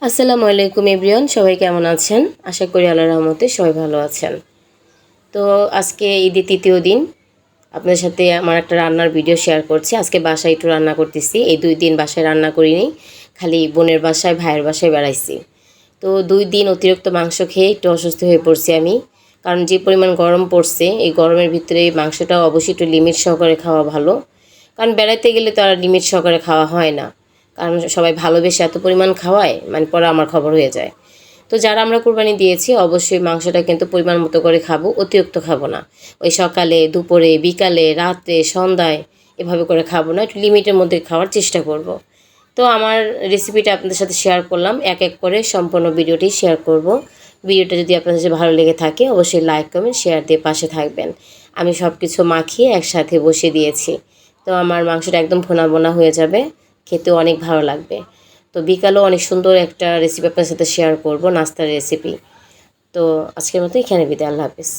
আসসালামু আলাইকুম এভরিওয়ান, সবাই কেমন আছেন? আশা করি আল্লাহর রহমতে সবাই ভালো আছেন। তো আজকে ঈদের তৃতীয় দিন আপনাদের সাথে আমার একটা রান্নার ভিডিও শেয়ার করছি। আজকে বাসায় একটু রান্না করতেছি। এই 2 দিন বাসায় রান্না করিনি, খালি বোনের বাসায় ভাইয়ের বাসায় বেড়াইছি। তো 2 দিন অতিরিক্ত মাংস খেয়ে একটু অসুস্থ হয়ে পড়ছি আমি। কারণ যে পরিমাণ গরম পড়ছে, এই গরমের ভিতরে মাংসটাও অবশ্যই একটু লিমিট সহকারে খাওয়া ভালো। কারণ বেড়াইতে গেলে তো আর লিমিট সহকারে খাওয়া হয় না, কারণ সবাই ভালোবেসে এত পরিমাণ খাওয়ায়, মানে পরে আমার খবর হয়ে যায়। তো যারা আমরা কোরবানি দিয়েছি অবশ্যই মাংসটা কিন্তু পরিমাণ মতো করে খাবো, অতিরিক্ত খাবো না। ওই সকালে, দুপুরে, বিকালে, রাতে, সন্ধ্যায় এভাবে করে খাবো না, একটু লিমিটের মধ্যে খাওয়ার চেষ্টা করব। তো আমার রেসিপিটা আপনাদের সাথে শেয়ার করলাম, এক এক করে সম্পূর্ণ ভিডিওটি শেয়ার করব। ভিডিওটা যদি আপনাদের কাছে ভালো লেগে থাকে অবশ্যই লাইক, কমেন্ট, শেয়ার দিয়ে পাশে থাকবেন। আমি সব কিছু মাখিয়ে একসাথে বসিয়ে দিয়েছি। তো আমার মাংসটা একদম ভোনা ভোনা হয়ে যাবে, খেতেও অনেক ভালো লাগবে। তো বিকালেও অনেক সুন্দর একটা রেসিপি আপনার সাথে শেয়ার করব, নাস্তার রেসিপি। তো আজকের মতো এখানে বিদায়, আল্লাহ হাফেজ।